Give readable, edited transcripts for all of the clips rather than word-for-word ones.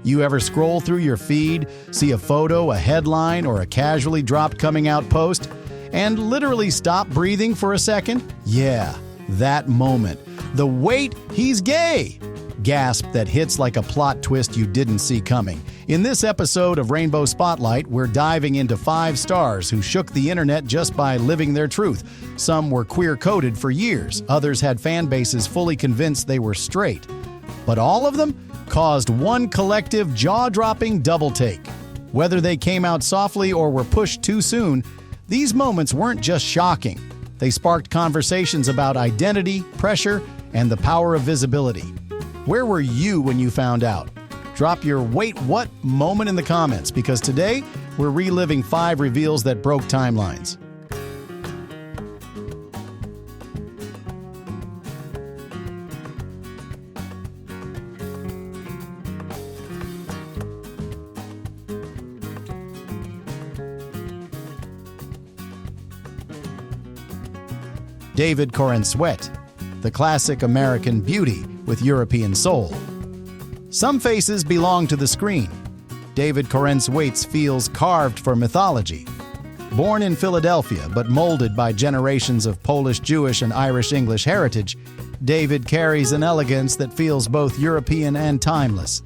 You ever scroll through your feed, see a photo, a headline, or a casually dropped coming out post, and literally stop breathing for a second? Yeah, that moment. The "wait, he's gay" gasp that hits like a plot twist you didn't see coming. In this episode of Rainbow Spotlight, we're diving into 5 stars who shook the internet just by living their truth. Some were queer-coded for years, others had fan bases fully convinced they were straight. But all of them caused one collective jaw-dropping double-take. Whether they came out softly or were pushed too soon, these moments weren't just shocking. They sparked conversations about identity, pressure, and the power of visibility. Where were you when you found out? Drop your "wait, what" moment in the comments, because today we're reliving 5 reveals that broke timelines. David Corenswet, the classic American beauty with European soul. Some faces belong to the screen. David Corenswet feels carved for mythology. Born in Philadelphia but molded by generations of Polish, Jewish, and Irish-English heritage, David carries an elegance that feels both European and timeless.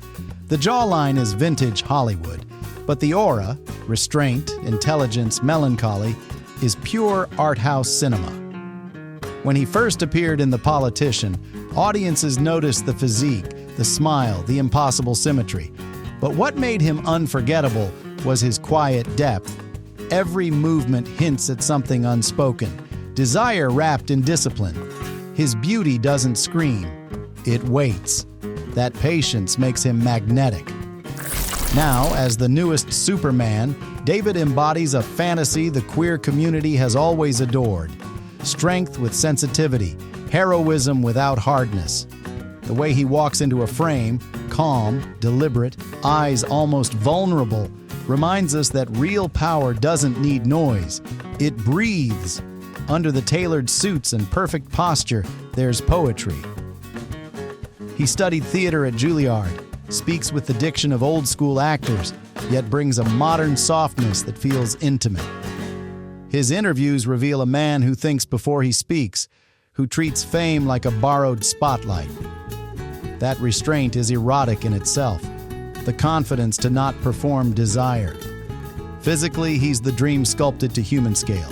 The jawline is vintage Hollywood, but the aura, restraint, intelligence, melancholy, is pure art house cinema. When he first appeared in The Politician, audiences noticed the physique, the smile, the impossible symmetry. But what made him unforgettable was his quiet depth. Every movement hints at something unspoken, desire wrapped in discipline. His beauty doesn't scream, it waits. That patience makes him magnetic. Now, as the newest Superman, David embodies a fantasy the queer community has always adored. Strength with sensitivity, heroism without hardness. The way he walks into a frame, calm, deliberate, eyes almost vulnerable, reminds us that real power doesn't need noise. It breathes. Under the tailored suits and perfect posture, there's poetry. He studied theater at Juilliard, speaks with the diction of old-school actors, yet brings a modern softness that feels intimate. His interviews reveal a man who thinks before he speaks, who treats fame like a borrowed spotlight. That restraint is erotic in itself, the confidence to not perform desire. Physically, he's the dream sculpted to human scale.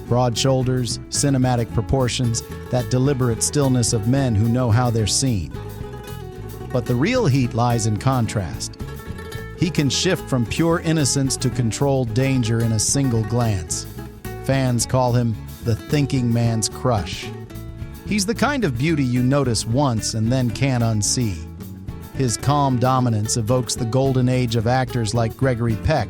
Broad shoulders, cinematic proportions, that deliberate stillness of men who know how they're seen. But the real heat lies in contrast. He can shift from pure innocence to controlled danger in a single glance. Fans call him the thinking man's crush. He's the kind of beauty you notice once and then can't unsee. His calm dominance evokes the golden age of actors like Gregory Peck,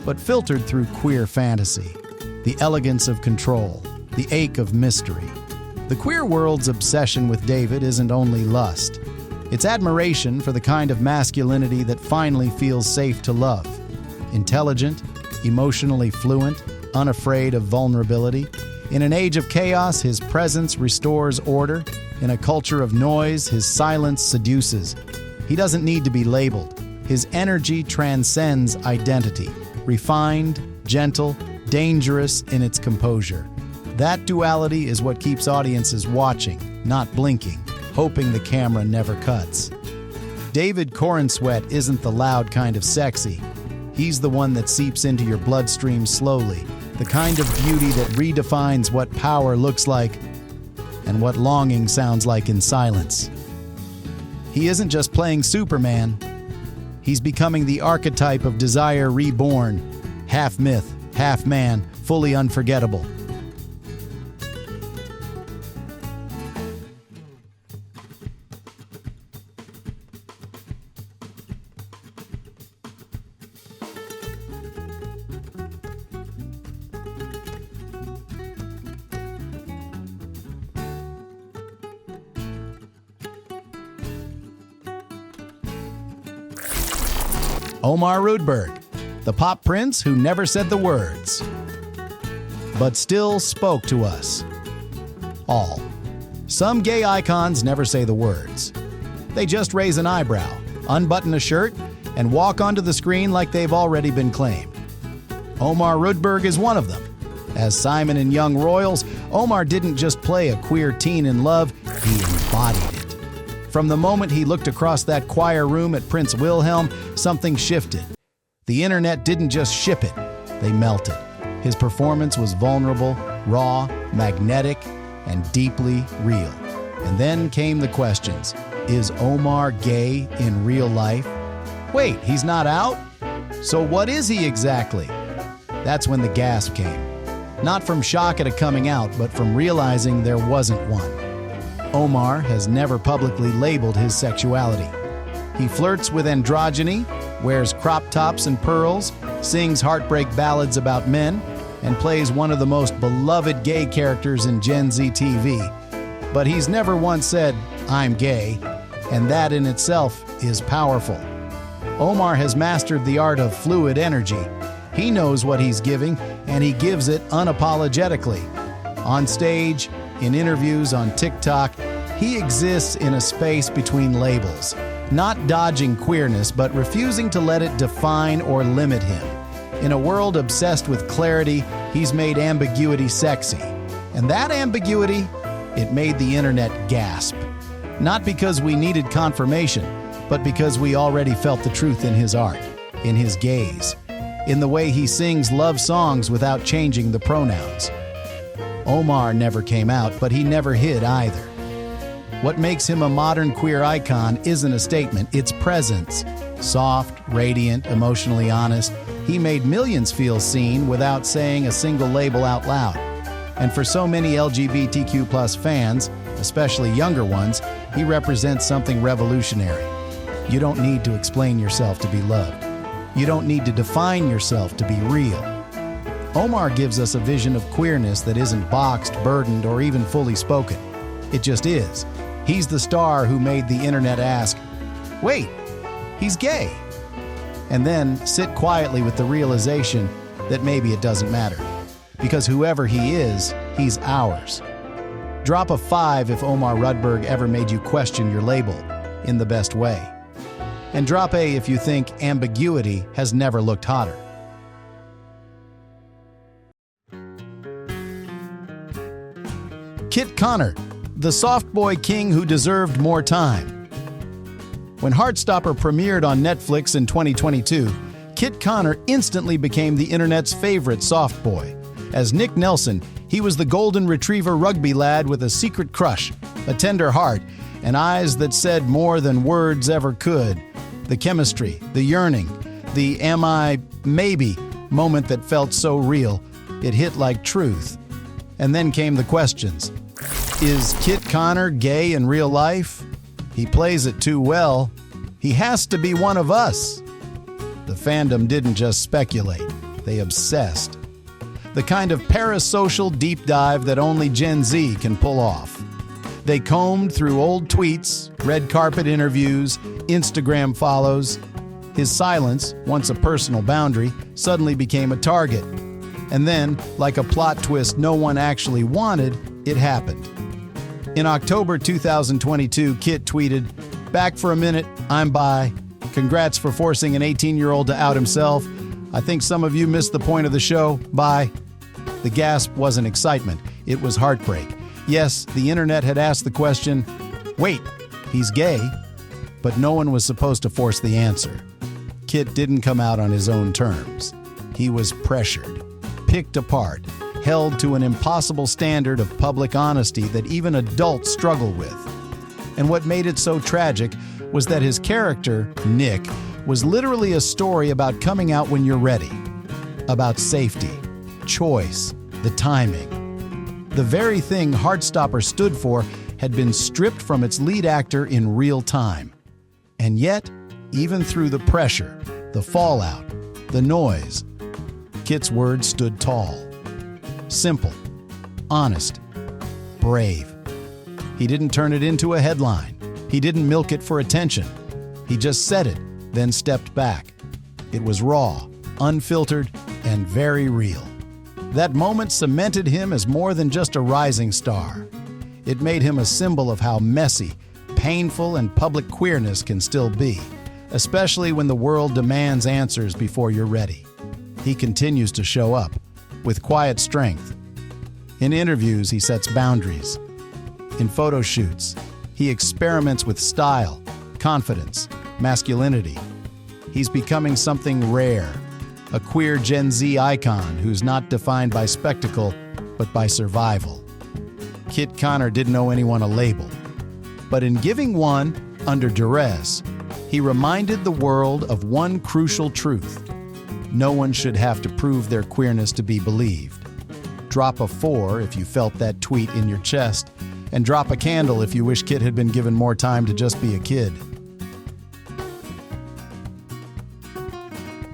but filtered through queer fantasy. The elegance of control, the ache of mystery. The queer world's obsession with David isn't only lust. It's admiration for the kind of masculinity that finally feels safe to love. Intelligent, emotionally fluent, unafraid of vulnerability. In an age of chaos, his presence restores order. In a culture of noise, his silence seduces. He doesn't need to be labeled. His energy transcends identity. Refined, gentle, dangerous in its composure. That duality is what keeps audiences watching, not blinking, hoping the camera never cuts. David Corenswet isn't the loud kind of sexy. He's the one that seeps into your bloodstream slowly, the kind of beauty that redefines what power looks like and what longing sounds like in silence. He isn't just playing Superman. He's becoming the archetype of desire reborn, half myth, half man, fully unforgettable. Omar Rudberg, the pop prince who never said the words, but still spoke to us all. Some gay icons never say the words. They just raise an eyebrow, unbutton a shirt, and walk onto the screen like they've already been claimed. Omar Rudberg is one of them. As Simon in Young Royals, Omar didn't just play a queer teen in love, he embodied it. From the moment he looked across that choir room at Prince Wilhelm, something shifted. The internet didn't just ship it, they melted. His performance was vulnerable, raw, magnetic, and deeply real. And then came the questions. Is Omar gay in real life? Wait, he's not out? So what is he exactly? That's when the gasp came. Not from shock at a coming out, but from realizing there wasn't one. Omar has never publicly labeled his sexuality. He flirts with androgyny, wears crop tops and pearls, sings heartbreak ballads about men, and plays one of the most beloved gay characters in Gen Z TV. But he's never once said, "I'm gay," and that in itself is powerful. Omar has mastered the art of fluid energy. He knows what he's giving, and he gives it unapologetically. On stage, in interviews, on TikTok, he exists in a space between labels, not dodging queerness, but refusing to let it define or limit him. In a world obsessed with clarity, he's made ambiguity sexy. And that ambiguity, it made the internet gasp. Not because we needed confirmation, but because we already felt the truth in his art, in his gaze, in the way he sings love songs without changing the pronouns. Omar never came out, but he never hid either. What makes him a modern queer icon isn't a statement, it's presence. Soft, radiant, emotionally honest, he made millions feel seen without saying a single label out loud. And for so many LGBTQ+ fans, especially younger ones, he represents something revolutionary. You don't need to explain yourself to be loved. You don't need to define yourself to be real. Omar gives us a vision of queerness that isn't boxed, burdened, or even fully spoken. It just is. He's the star who made the internet ask, "Wait, he's gay," and then sit quietly with the realization that maybe it doesn't matter. Because whoever he is, he's ours. Drop a 5 if Omar Rudberg ever made you question your label, in the best way. And drop A if you think ambiguity has never looked hotter. Kit Connor, the soft boy king who deserved more time. When Heartstopper premiered on Netflix in 2022, Kit Connor instantly became the internet's favorite soft boy. As Nick Nelson, he was the golden retriever rugby lad with a secret crush, a tender heart, and eyes that said more than words ever could. The chemistry, the yearning, the "am I, maybe" moment that felt so real, it hit like truth. And then came the questions. Is Kit Connor gay in real life? He plays it too well. He has to be one of us. The fandom didn't just speculate, they obsessed. The kind of parasocial deep dive that only Gen Z can pull off. They combed through old tweets, red carpet interviews, Instagram follows. His silence, once a personal boundary, suddenly became a target. And then, like a plot twist no one actually wanted, it happened. In October 2022, Kit tweeted, "Back for a minute, I'm bi. Congrats for forcing an 18-year-old to out himself. I think some of you missed the point of the show. Bye." The gasp wasn't excitement, it was heartbreak. Yes, the internet had asked the question, "Wait, he's gay?" But no one was supposed to force the answer. Kit didn't come out on his own terms. He was pressured, picked apart, held to an impossible standard of public honesty that even adults struggle with. And what made it so tragic was that his character, Nick, was literally a story about coming out when you're ready, about safety, choice, the timing. The very thing Heartstopper stood for had been stripped from its lead actor in real time. And yet, even through the pressure, the fallout, the noise, Kit's words stood tall. Simple, honest, brave. He didn't turn it into a headline. He didn't milk it for attention. He just said it, then stepped back. It was raw, unfiltered, and very real. That moment cemented him as more than just a rising star. It made him a symbol of how messy, painful, and public queerness can still be. especially when the world demands answers before you're ready. He continues to show up, with quiet strength. In interviews, he sets boundaries. In photo shoots, he experiments with style, confidence, masculinity. He's becoming something rare, a queer Gen Z icon who's not defined by spectacle, but by survival. Kit Connor didn't owe anyone a label, but in giving one under duress, he reminded the world of one crucial truth. No one should have to prove their queerness to be believed. Drop a 4 if you felt that tweet in your chest, and drop a candle if you wish Kit had been given more time to just be a kid.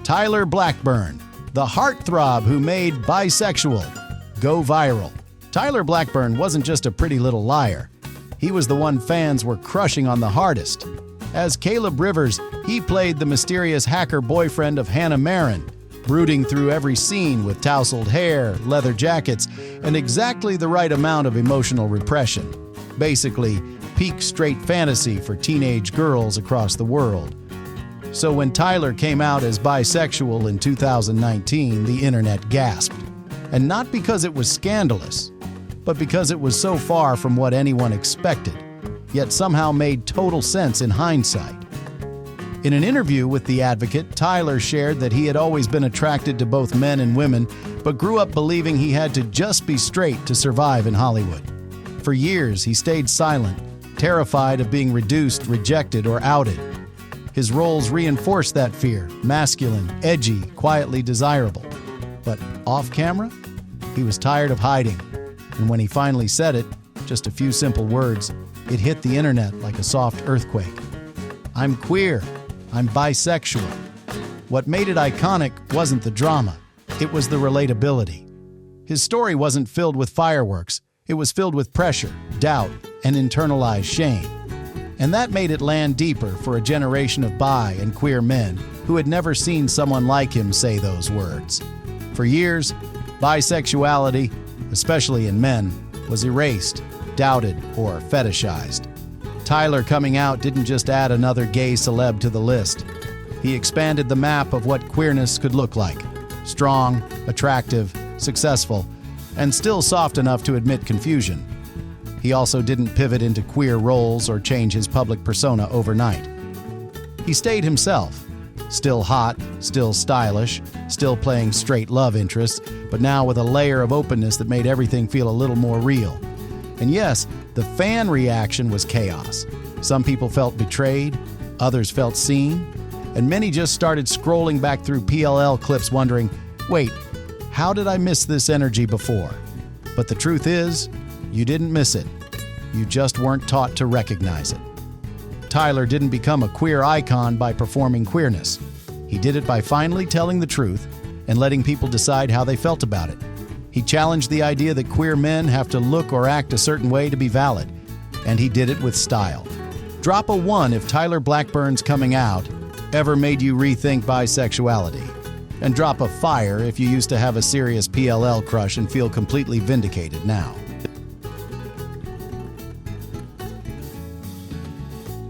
Tyler Blackburn, the heartthrob who made bisexual go viral. Tyler Blackburn wasn't just a pretty little liar. He was the one fans were crushing on the hardest. As Caleb Rivers, he played the mysterious hacker boyfriend of Hannah Marin, brooding through every scene with tousled hair, leather jackets, and exactly the right amount of emotional repression. Basically, peak straight fantasy for teenage girls across the world. So when Tyler came out as bisexual in 2019, the internet gasped. And not because it was scandalous, but because it was so far from what anyone expected, yet somehow made total sense in hindsight. In an interview with The Advocate, Tyler shared that he had always been attracted to both men and women, but grew up believing he had to just be straight to survive in Hollywood. For years, he stayed silent, terrified of being reduced, rejected, or outed. His roles reinforced that fear, masculine, edgy, quietly desirable. But off camera, he was tired of hiding. And when he finally said it, just a few simple words, it hit the internet like a soft earthquake. I'm queer. I'm bisexual. What made it iconic wasn't the drama. It was the relatability. His story wasn't filled with fireworks. It was filled with pressure, doubt, and internalized shame. And that made it land deeper for a generation of bi and queer men who had never seen someone like him say those words. For years, bisexuality, especially in men, was erased, doubted, or fetishized. Tyler coming out didn't just add another gay celeb to the list. He expanded the map of what queerness could look like. Strong, attractive, successful, and still soft enough to admit confusion. He also didn't pivot into queer roles or change his public persona overnight. He stayed himself, still hot, still stylish, still playing straight love interests, but now with a layer of openness that made everything feel a little more real. And yes, the fan reaction was chaos. Some people felt betrayed, others felt seen, and many just started scrolling back through PLL clips wondering, wait, how did I miss this energy before? But the truth is, you didn't miss it. You just weren't taught to recognize it. Tyler didn't become a queer icon by performing queerness. He did it by finally telling the truth and letting people decide how they felt about it. He challenged the idea that queer men have to look or act a certain way to be valid, and he did it with style. Drop a 1 if Tyler Blackburn's coming out ever made you rethink bisexuality. And drop a fire if you used to have a serious PLL crush and feel completely vindicated now.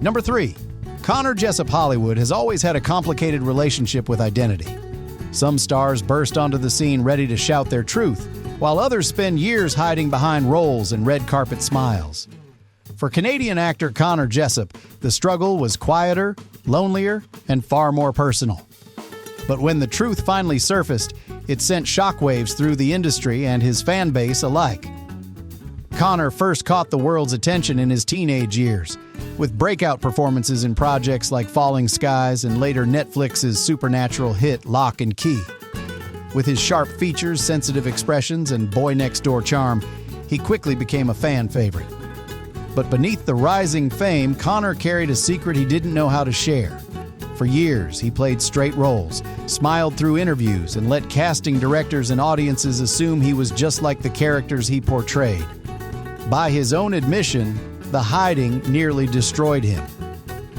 Number 3. Connor Jessup Hollywood has always had a complicated relationship with identity. Some stars burst onto the scene ready to shout their truth, while others spend years hiding behind roles and red carpet smiles. For Canadian actor Connor Jessup, the struggle was quieter, lonelier, and far more personal. But when the truth finally surfaced, it sent shockwaves through the industry and his fan base alike. Connor first caught the world's attention in his teenage years, with breakout performances in projects like Falling Skies and later Netflix's supernatural hit Lock and Key. With his sharp features, sensitive expressions, and boy-next-door charm, he quickly became a fan favorite. But beneath the rising fame, Connor carried a secret he didn't know how to share. For years, he played straight roles, smiled through interviews, and let casting directors and audiences assume he was just like the characters he portrayed. By his own admission, the hiding nearly destroyed him.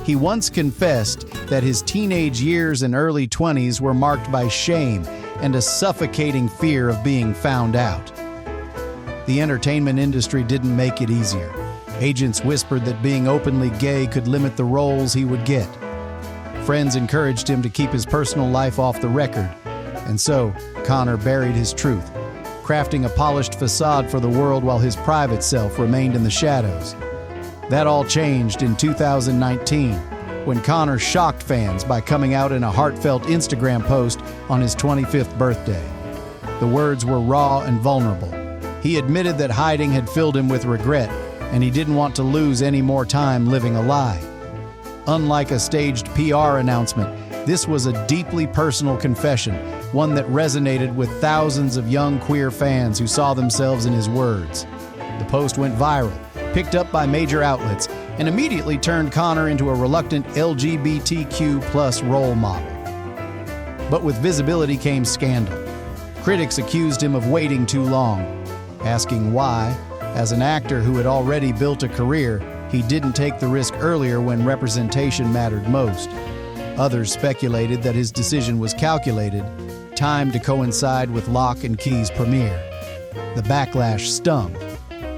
He once confessed that his teenage years and early 20s were marked by shame and a suffocating fear of being found out. The entertainment industry didn't make it easier. Agents whispered that being openly gay could limit the roles he would get. Friends encouraged him to keep his personal life off the record, and so Connor buried his truth, crafting a polished facade for the world while his private self remained in the shadows. That all changed in 2019, when Connor shocked fans by coming out in a heartfelt Instagram post on his 25th birthday. The words were raw and vulnerable. He admitted that hiding had filled him with regret, and he didn't want to lose any more time living a lie. Unlike a staged PR announcement, this was a deeply personal confession, one that resonated with thousands of young queer fans who saw themselves in his words. The post went viral, picked up by major outlets, and immediately turned Connor into a reluctant LGBTQ+ role model. But with visibility came scandal. Critics accused him of waiting too long, asking why, as an actor who had already built a career, he didn't take the risk earlier when representation mattered most. Others speculated that his decision was calculated, timed to coincide with Lock and Key's premiere. The backlash stung,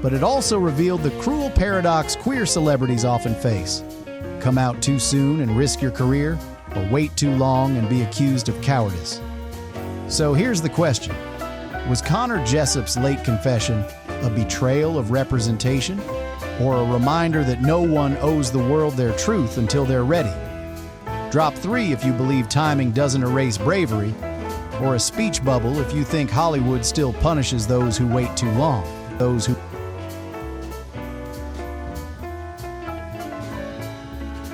but it also revealed the cruel paradox queer celebrities often face. Come out too soon and risk your career, or wait too long and be accused of cowardice. So here's the question. Was Connor Jessup's late confession a betrayal of representation, or a reminder that no one owes the world their truth until they're ready? Drop 3 if you believe timing doesn't erase bravery, or a speech bubble if you think Hollywood still punishes those who wait too long.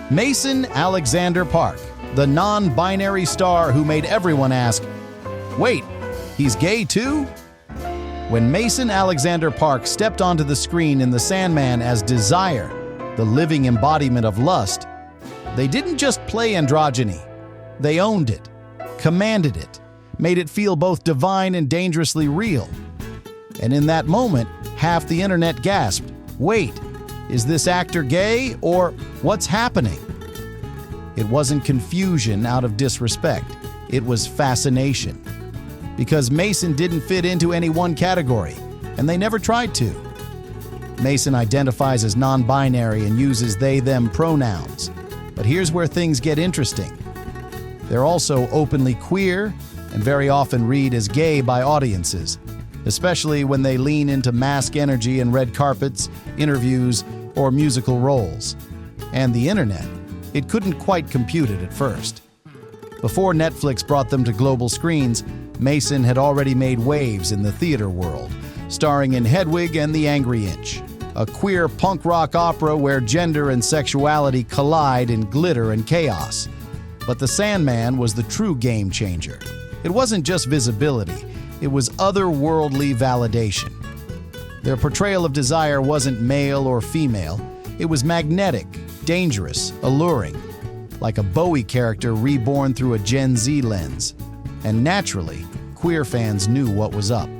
Mason Alexander Park, the non-binary star who made everyone ask, "Wait, he's gay too?" When Mason Alexander Park stepped onto the screen in The Sandman as Desire, the living embodiment of lust, they didn't just play androgyny. They owned it, commanded it, made it feel both divine and dangerously real. And in that moment, half the internet gasped, "Wait, is this actor gay, or what's happening?" It wasn't confusion out of disrespect. It was fascination. Because Mason didn't fit into any one category, and they never tried to. Mason identifies as non-binary and uses they/them pronouns. But here's where things get interesting. They're also openly queer and very often read as gay by audiences, especially when they lean into mask energy and red carpets, interviews, or musical roles. And the internet, it couldn't quite compute it at first. Before Netflix brought them to global screens, Mason had already made waves in the theater world, starring in Hedwig and the Angry Inch, a queer punk rock opera where gender and sexuality collide in glitter and chaos. But The Sandman was the true game changer. It wasn't just visibility, it was otherworldly validation. Their portrayal of Desire wasn't male or female, it was magnetic, dangerous, alluring, like a Bowie character reborn through a Gen Z lens. And naturally, queer fans knew what was up.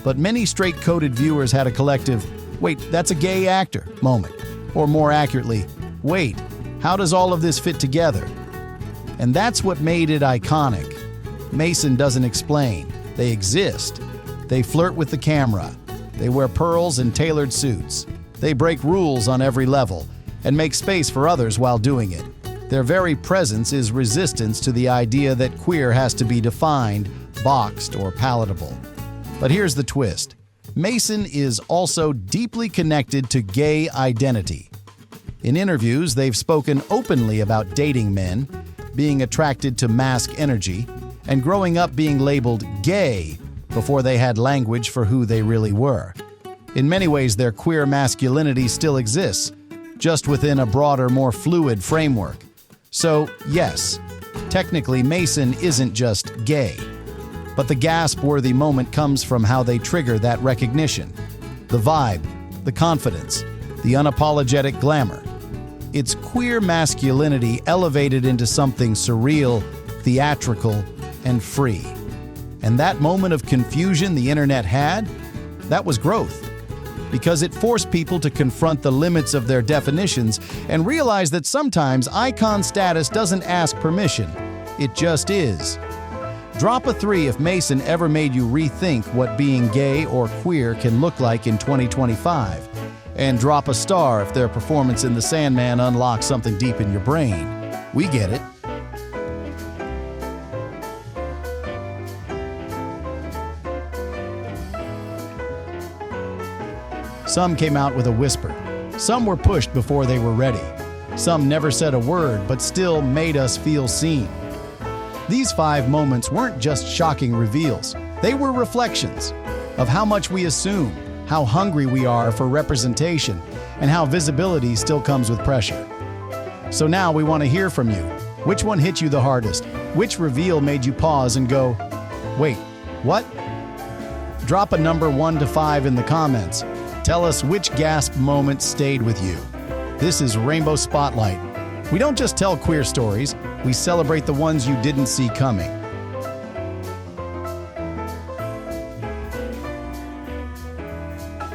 But many straight-coded viewers had a collective, "Wait, that's a gay actor" moment. Or more accurately, "Wait, how does all of this fit together?" And that's what made it iconic. Mason doesn't explain. They exist. They flirt with the camera. They wear pearls and tailored suits. They break rules on every level and make space for others while doing it. Their very presence is resistance to the idea that queer has to be defined, boxed, or palatable. But here's the twist. Mason is also deeply connected to gay identity. In interviews, they've spoken openly about dating men, being attracted to mask energy, and growing up being labeled gay before they had language for who they really were. In many ways, their queer masculinity still exists, just within a broader, more fluid framework. So, yes, technically Mason isn't just gay. But the gasp-worthy moment comes from how they trigger that recognition. The vibe, the confidence, the unapologetic glamour. It's queer masculinity elevated into something surreal, theatrical, and free. And that moment of confusion the internet had, that was growth. Because it forced people to confront the limits of their definitions and realize that sometimes icon status doesn't ask permission, it just is. Drop a 3 if Mason ever made you rethink what being gay or queer can look like in 2025. And drop a star if their performance in The Sandman unlocks something deep in your brain. We get it. Some came out with a whisper. Some were pushed before they were ready. Some never said a word but still made us feel seen. These 5 moments weren't just shocking reveals. They were reflections of how much we assume, how hungry we are for representation, and how visibility still comes with pressure. So now we want to hear from you. Which one hit you the hardest? Which reveal made you pause and go, "Wait, what?" Drop a number 1 to 5 in the comments. Tell us which gasp moment stayed with you. This is Rainbow Spotlight. We don't just tell queer stories, we celebrate the ones you didn't see coming.